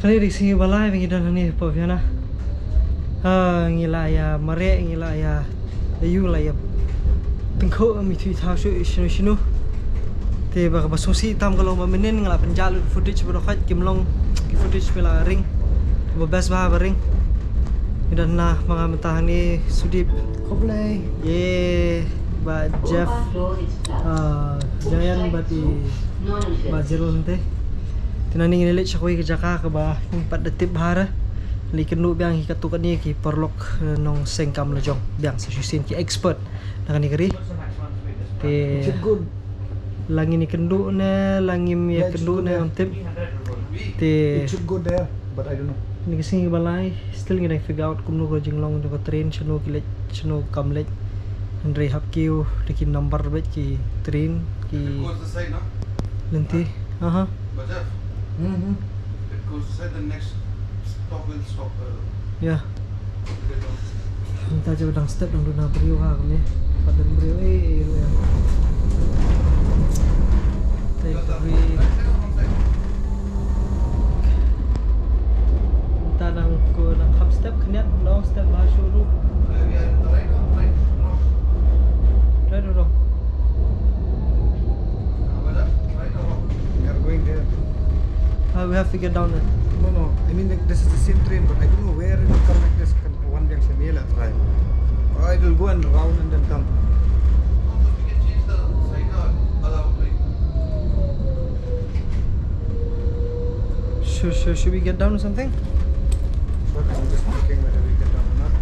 Kali di sini balai pengidan ni apa biana. Ngilaya mare ngilaya ayu laya. Tengko mi tu tahu shinu. Te ba basusi tam kalau memenin ngala penjal footage berokhat kimlong footage pela ring. Bebas bah ring. Dan nah mga mentah ni sudip koblai. Ye ba Jeff Jayan bati ba Jerome te. Tinani ngilit siya kuwi ke jaka ke ba empat detik bahara. Li kenu biang hi katukan ni ki paralok nong Sngap la jong biang sa susin ki expert dengan ni keri. Te langi ni kendu na langim ya kendu na am tip. Te it should go there but I don't know. Ni kasi balai still ngi figure out kumno ko jinglong ko train chano kilet chano kamlet. Andre hap kiu dikin number bet ki train ki nanti aha It goes to the next stop will stop. Ya. Kita coba dang step dang duna brio ha kami. Padan brio ya. Tapi kita nang ko nang kham step kena long step bah shuru. Right or wrong? We are going there. We have to get down there. No. I mean, like, this is the same train, but I don't know where it will come like this. One junction, right? Or it will go and round and then come. Should we get down or something? But I'm just thinking whether we get down or not.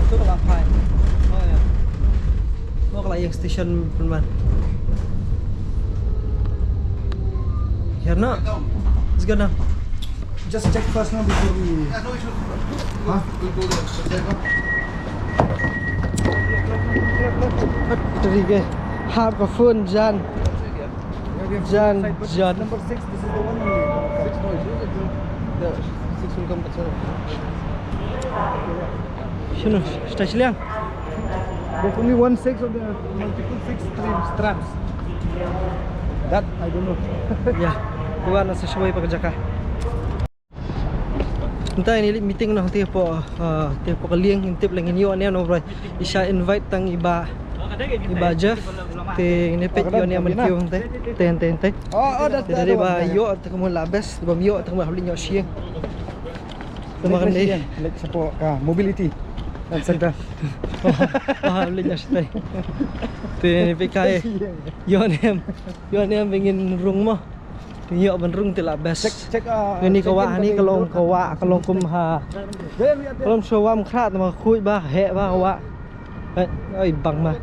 Itu kalau apa? Oh ya. Oh kalau yang station perumahan. Here no. Let's go now. Just check first now before we. Yeah, no issue. Huh? We'll go there. Tadi ke hard ka phone Jan. Jan. Number 6, this is the one only. 6 no issue. Yeah, 6 will come. Shino, station liang. There's only 1 6 of the multiple 6 straps. That I don't know. Ya. Buat nasa shawai pakai jaka. Entah ini meeting noh tiap po lieng intip lagi ni orang no bro. Isha invite tang iba je. Te nepet yo ni aman kyo te. Te. Oh, that's the Dari other ba one. yo at kamu labes, ba yo at kamu habli nyo siang. Tumakan ni. Like support mobility. That's it. Habli nyo siya. Te nepet kay. Yo ni am bingin rung mo. Yo ban rung te labes. Check Ini kawa ni kalong kum ha. There we are there. Kalong showam khrat ma khui ba he ba kawa. Oi bang ma.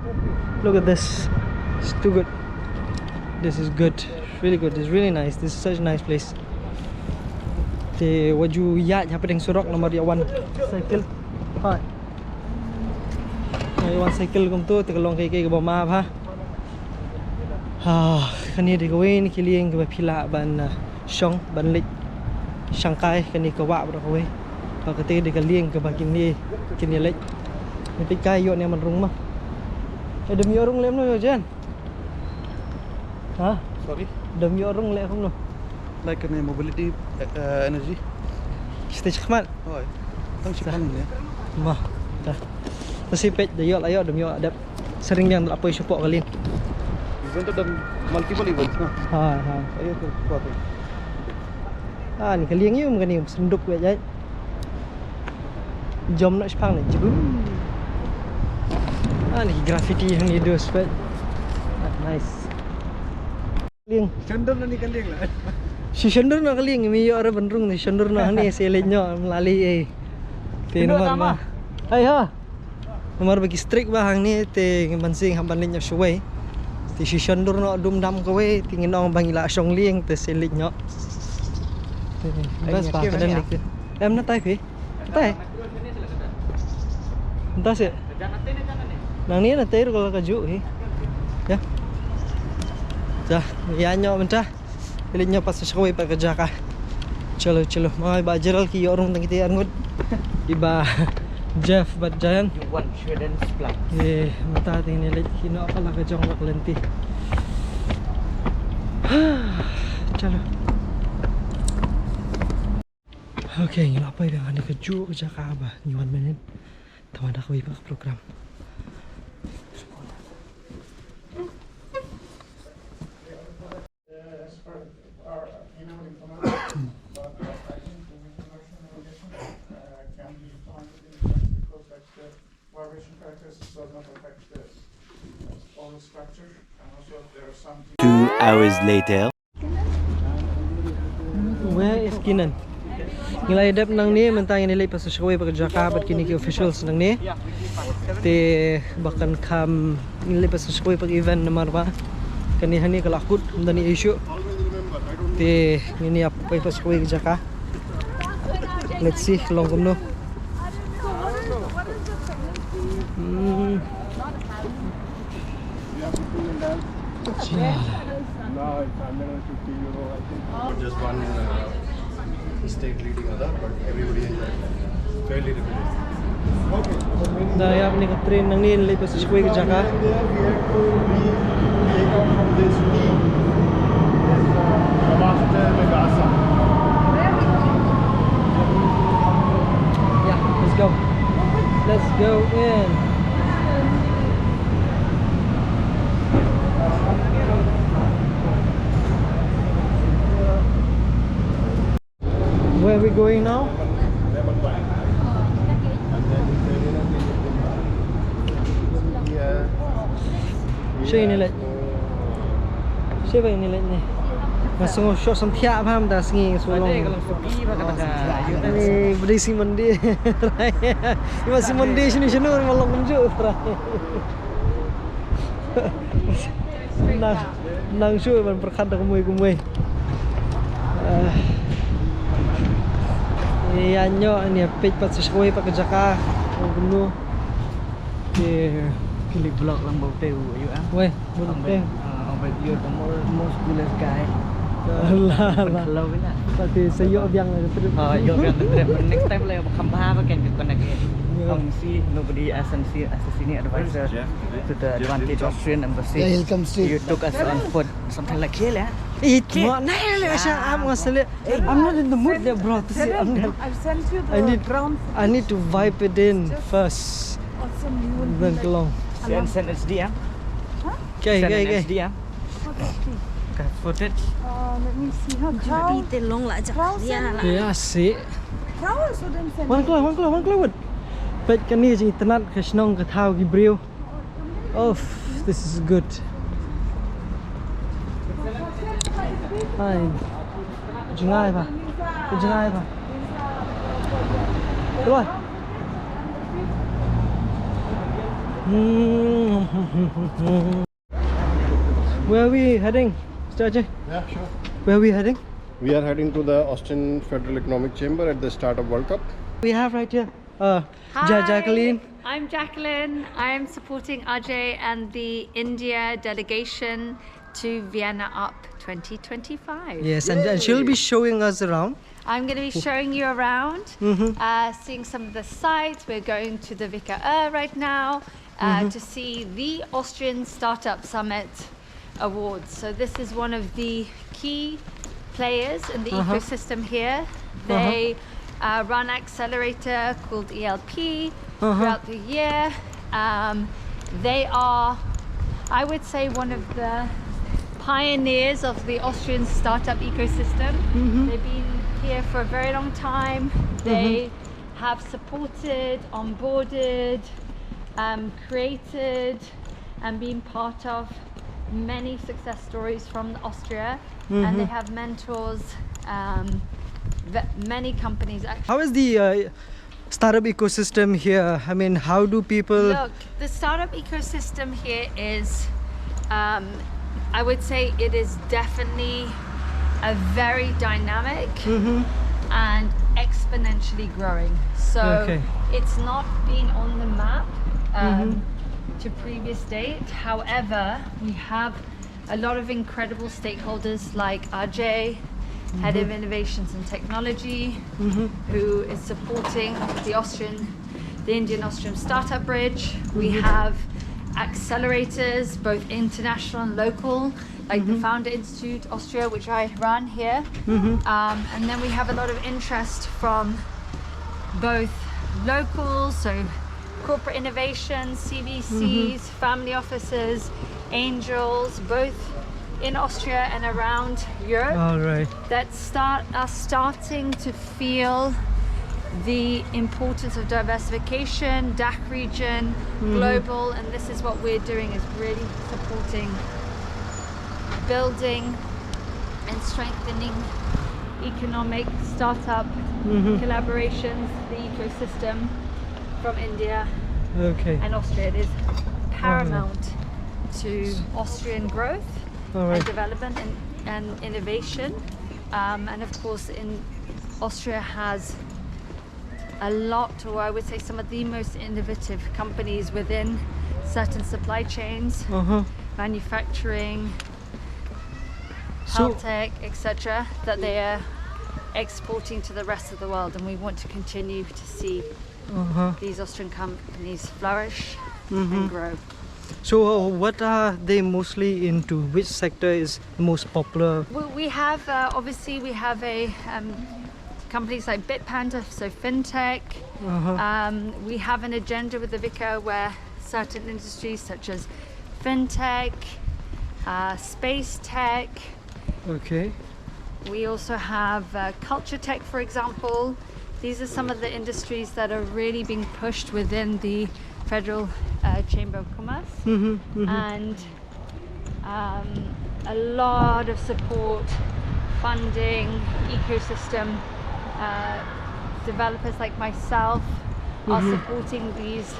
Look at this. It's too good. This is good. Really good. It's really nice. This is such a nice place. The waju iaid apa deng surok nomor dia one cycle. Hai. One cycle kum tu te kalong kai ke ba ma ha. Kani di kawei ni kilieng ke pila ban shong ban lik Shanghai kani ka wa bro kawei pa kate di kalieng ke bakin ni kini lik ni pikai yo ni man rung ma demi orang lem no yo jan ha Sorry? demi orang le không no Like a mobility energy. stage khmat Oh, tang si hangne. ma dah nasipet de yo ayo demi yo adap sering yang apa support kalieng Isn't it multiple events, no? ha Ayo tu, buat tu. ni kalieng yo mengani sendup we jai jom nak sepang ni jebum ni graffiti yang ni dos but nice lieng Cender na ni kalieng lah. si sender na kalieng mi yo ara benrung ni sender na ni selenyo melali te nomor ma ai ha nomor bagi strict ba hang ni te bansing hamban linya shwai ti si sender no dum dam kawei tingin ong bangila song lieng te selenyo bas pa kadan lik em na tai phi tai entah sih nang ni na tai ro ka ju hi ya dah ianyo mentah linya pas shwai pa jaka chalo mai ba jeral ki yorung tang ti angut iba Jeff but Jayan. You want Sweden plug. Eh, matating nilit kino pala ka jong laklanti. Chalo. Okay, ngilapay ba ni ka ju ka jaka ba? Ni 1 minute. Tama na kawei pa ka program. Does not affect the oral structure, and also there are some 2 hours later. Where is Kinan? Ngilay dap nang ni mentang nilai pas kawei pa ka jaka but kini ki officials nang ni. Te bahkan kham nilai pas kawei pa event na marwa. Kani hani kalakut dani issue. Te ngini ap pas kawei ka jaka. Let's see long kumno. Just one state leading other, but everybody is fairly repetitive. Daya ni ka train nang ni nilai pas kawei ka jaka. Yeah, let's go. Let's go in. Where are we going now? Siya inilit. Siya ba inilit niya? Masung short sam thia pham da singi so long. Kalau pergi pakai pada Ni beri si mandi. Iba si mandi sini sini malong menjuk terakhir. Nang syu man perkhat kumui. Ianyo ni page pat sesuai pakai jaka. Kumno. Klik blog lang bau teu you ah. Weh, belum teh. But you're the most coolest guy. Lah. Hello na. Pati sayo biang trip. You can trip. Next time lah kambah apa kan kita nak see nobody assassinate advisor to the advantage Austrian embassy. Yeah, he'll come straight. You took us on foot something like here lah. What? I'm not in the mood there, bro. To see, I've sent you the ground. I need to vibe it in first. Awesome, you will Then be go long. Send HD ah. Okay. HD ah. Okay, footage. let me see her crown. Yeah, see. Crown so then send One cloud. But can you see tonight? Kashnong katao gibril. Oh, this is good. Hi. Jungai ba? Rồi. Where are we heading, Mr. Ajay? Yeah, sure. Where are we heading? We are heading to the Austrian Federal Economic Chamber at the start of World Cup. We have right here. Hi, Jacqueline. I'm Jacqueline. I'm supporting Ajay and the India delegation to Vienna Up 2025. Yes, and she'll be showing us around. I'm going to be showing you around, seeing some of the sites. We're going to the VKR right now to see the Austrian Startup Summit Awards. So this is one of the key players in the ecosystem here. They run accelerator called ELP throughout the year. They are, I would say, one of the pioneers of the Austrian startup ecosystem. They've been here for a very long time. They have supported, onboarded, created and been part of many success stories from Austria, and they have mentors, many companies actually. How is the startup ecosystem here? I mean, how do people... Look, the startup ecosystem here is, I would say it is definitely a very dynamic and exponentially growing. So it's not been on the map to previous date. However, we have a lot of incredible stakeholders like Ajay, Head of Innovations and Technology, who is supporting the Austrian the Indian-Austrian Startup Bridge. We have accelerators, both international and local, like the Founder Institute Austria, which I run here. And then we have a lot of interest from both locals, so corporate innovation, CVCs, family offices, angels, both in Austria and around Europe. All right. That are starting to feel the importance of diversification, DACH region, global, and this is what we're doing, is really supporting building and strengthening economic startup collaborations, the ecosystem from India and Austria. It is paramount to Austrian growth and development and innovation. And of course, Austria has a lot, or I would say some of the most innovative companies within certain supply chains, manufacturing, health tech, etc., that they are exporting to the rest of the world, and we want to continue to see these Austrian companies flourish and grow. So what are they mostly into? Which sector is the most popular? Well, we have obviously we have a companies like Bitpanda, so fintech. We have an agenda with the Vika where certain industries such as fintech, space tech. We also have culture tech, for example. These are some of the industries that are really being pushed within the Federal Chamber of Commerce, and a lot of support, funding, ecosystem. Developers like myself are supporting these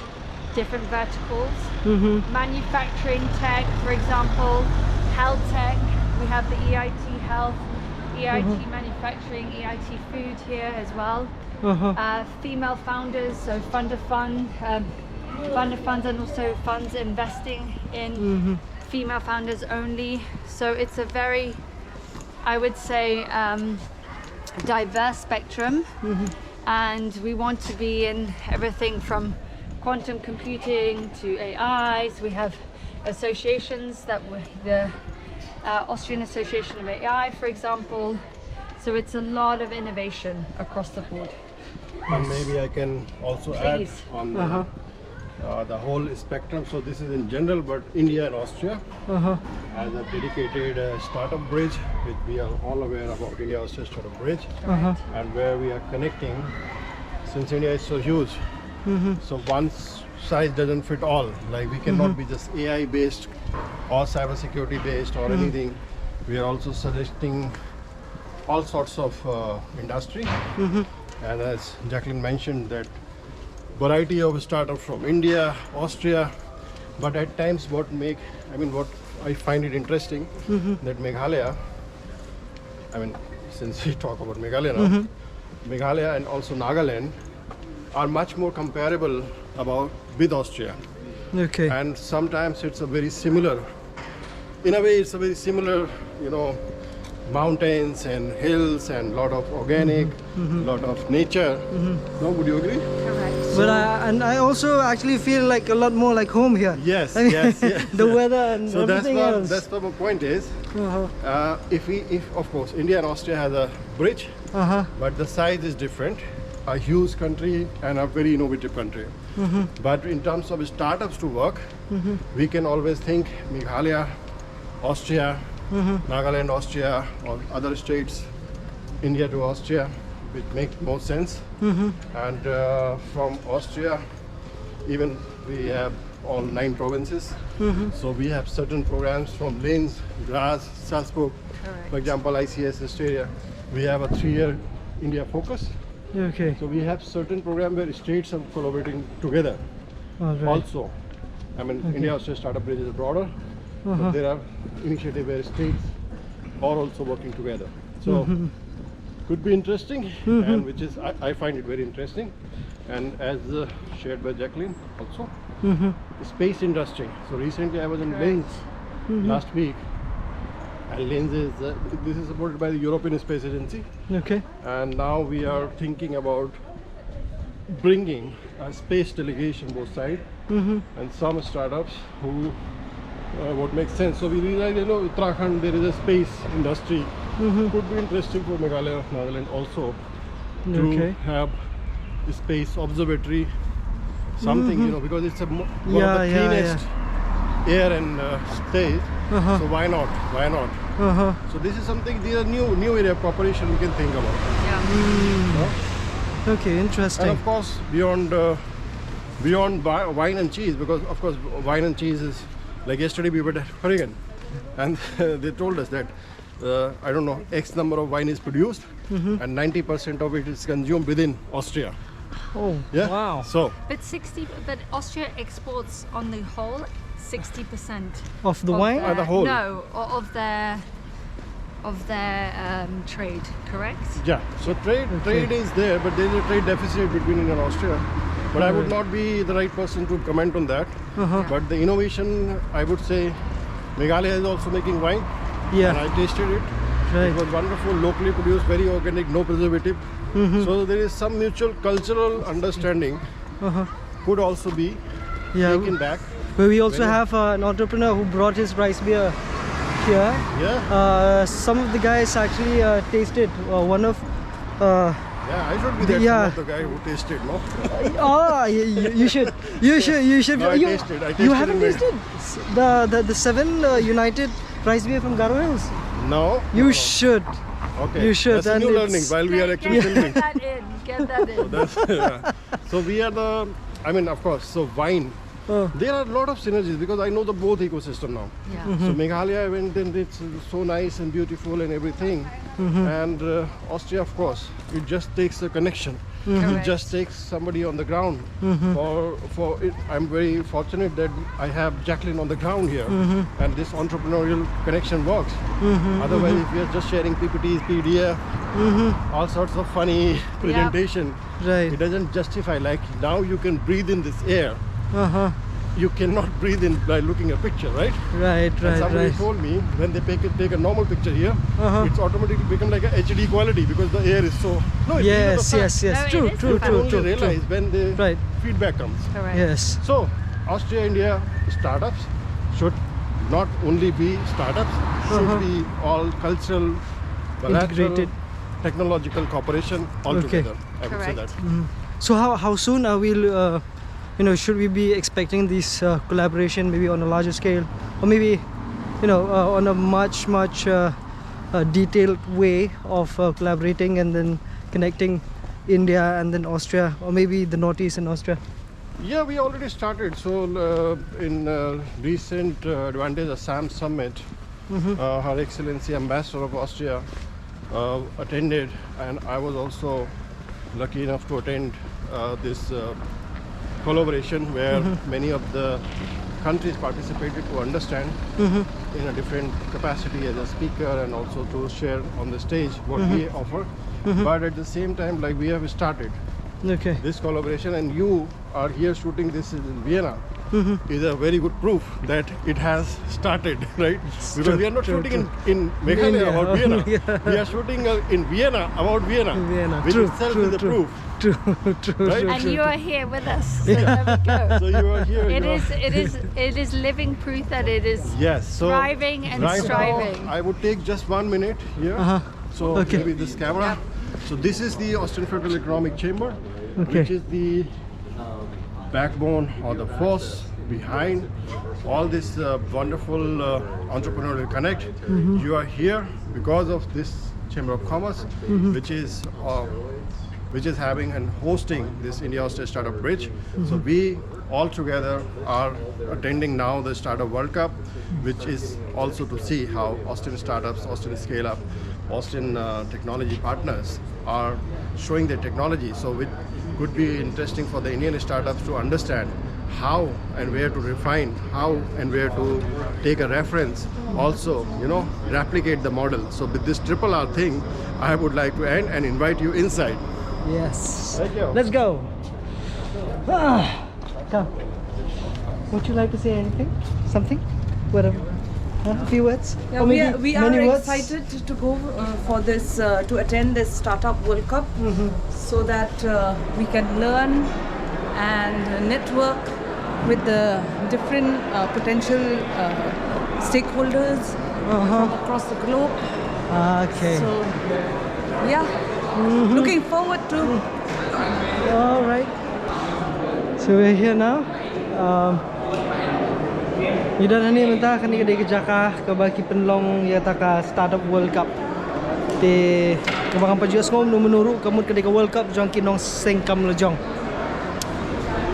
different verticals. Manufacturing tech, for example, health tech. We have the EIT health, EIT manufacturing, EIT food here as well. Female founders, so fund of funds, and also funds investing in female founders only. So it's a very, I would say, diverse spectrum, and we want to be in everything from quantum computing to AI. So we have associations that the Austrian Association of AI, for example. So it's a lot of innovation across the board. And maybe I can also add on the whole spectrum. So this is in general, but India and Austria has a dedicated startup bridge, which we are all aware about, India-Austria startup bridge, and where we are connecting, since India is so huge, so one size doesn't fit all. Like we cannot be just AI based or cyber security based or anything. We are also suggesting all sorts of industry, and as Jacqueline mentioned, that variety of startups from India, Austria, but at times what I find it interesting that Meghalaya, since we talk about Meghalaya now, Meghalaya and also Nagaland are much more comparable with Austria. And sometimes it's a very similar, in a way it's a very similar, mountains and hills and lot of organic, lot of nature. No, would you agree? Correct. But I also actually feel like a lot more like home here. Yes, I mean, yes. the weather and So everything else. that's what my point is. If of course India and Austria has a bridge, but the size is different. A huge country and a very innovative country. But in terms of startups to work, we can always think Meghalaya, Austria, Nagaland, Austria, or other states, India to Austria, which makes more sense. And from Austria, even we have all 9 provinces. So we have certain programs from Linz, Graz, Salzburg. For example, ICS Austria, we have a 3-year India focus. So we have certain programs where states are collaborating together. Also, India-Austria Startup Bridge is broader, but there are initiatives where states are also working together. So could be interesting, and which is I find it very interesting. And as shared by Jacqueline also, the space industry. So recently I was in Linz last week, and Linz is this is supported by the European Space Agency. And now we are thinking about bringing a space delegation both sides, and some startups who what makes sense. So we realize, you know, Uttarakhand, there is a space industry. Could be interesting for Meghalaya, Nagaland also to have a space observatory, something, you know, because it's one of the cleanest air and space. So why not? Why not? So this is something, these are new area of cooperation we can think about. Okay, interesting. And of course, beyond wine and cheese, because of course wine and cheese is, like yesterday we were at Hurricane, and they told us that I don't know, X number of wine is produced, and 90% of it is consumed within Austria. Oh, Yeah. wow. So But Austria exports on the whole 60% Of the wine? the whole. No, of their trade, correct? yeah, so trade is there, but there is a trade deficit between India and Austria. But I would not be the right person to comment on that. But the innovation, I would say, Meghalaya is also making wine, and I tasted it. Right. It was wonderful, locally produced, very organic, no preservative. So there is some mutual cultural understanding could also be taken back. But we also have an entrepreneur who brought his rice beer here. Yeah. Some of the guys actually tasted one of. Yeah, I should be that Yeah. kind of the guy who tasted, no? You should. You should. No, I tasted You haven't in my- tasted the 7 United rice beer from Garo Hills. No. You should. Okay. You should. That's a And new it's- learning while we are actually filming. Get that in. Get that in. That's, yeah. So we are the, I mean, of course, so wine. There are a lot of synergies because I know the both ecosystem now. Yeah. So Meghalaya, I went and it's so nice and beautiful and everything. And Austria, of course, it just takes a connection. It Correct. just takes somebody on the ground. For it, I'm very fortunate that I have Jacqueline on the ground here, and this entrepreneurial connection works. Otherwise, if we are just sharing PPTs, PDF, all sorts of funny presentation, Right. it doesn't justify. Like now, you can breathe in this air. You cannot breathe in by looking at a picture, right? Right. And somebody Right. told me when they take a normal picture here, it's automatically become like a HD quality because the air is so. No, these are the Yes. facts. No, it True. is True. a fact. You True. only True. realize when the Right. feedback comes. Correct. Yes. So, Austria India startups should not only be startups, should be all cultural, bilateral, Integrated. technological cooperation all Okay. together. I would say Correct. that. So how soon are we? Should we be expecting this collaboration maybe on a larger scale, or maybe, on a much detailed way of collaborating and then connecting India and then Austria, or maybe the Northeast and Austria? Yeah, we already started. So in recent Advantage Assam Summit, Her Excellency Ambassador of Austria attended, and I was also lucky enough to attend this collaboration where many of the countries participated to understand in a different capacity as a speaker and also to share on the stage what we offer. But at the same time, like we have started Okay. this collaboration, and you are here shooting this in Vienna is a very good proof that it has started, right? Because true, we are not true, shooting in Meghalaya India, about Vienna. yeah. We are shooting in Vienna about Vienna, Vienna. which True, itself true, is a true. proof. True. Right? And you are here with us. So there we go. So you are here. It is living proof that it is Yes. So thriving and right striving. now, I would take just 1 minute here. So Okay. maybe this camera. So this is the Austrian Federal Economic Chamber, Okay. which is the backbone or the force behind all this wonderful entrepreneurial connect. You are here because of this Chamber of Commerce, which is having and hosting this India-Austria Startup Bridge. So we all together are attending now the Startup World Cup, which is also to see how Austrian startups, Austrian scale-up, Austrian technology partners are showing their technology. So it could be interesting for the Indian startups to understand how and where to refine, how and where to take a reference, also, replicate the model. So with this triple R thing, I would like to end and invite you inside. Yes. Thank you. Let's go. Come. Would you like to say anything? Something? Whatever. A few words? Yeah, Or we maybe are, we are many words? excited to go for this, to attend this Startup World Cup so that we can learn and network with the different potential stakeholders from across the globe. Okay. So, yeah, looking forward to. All right. So we're here now. Idan hani mentah kan ni ke jaka ke bagi penlong ya taka Startup World Cup. Te kebangan paju ngom no menurut kamu ke World Cup jong kinong Sngap lejong.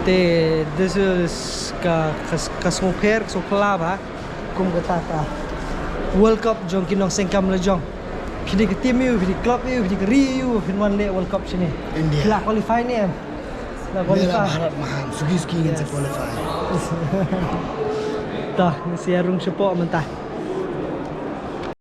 Te this is ka smoker so klaba kum ke taka World Cup jong kinong Sngap lejong. Kini ke team you, kini club you, kini ke Rio, kini one day World Cup sini. India. Lah qualify ni em. Lah qualify. Bharat Mahan, Sugi skiing and qualify. Dah, si Rung support mentah.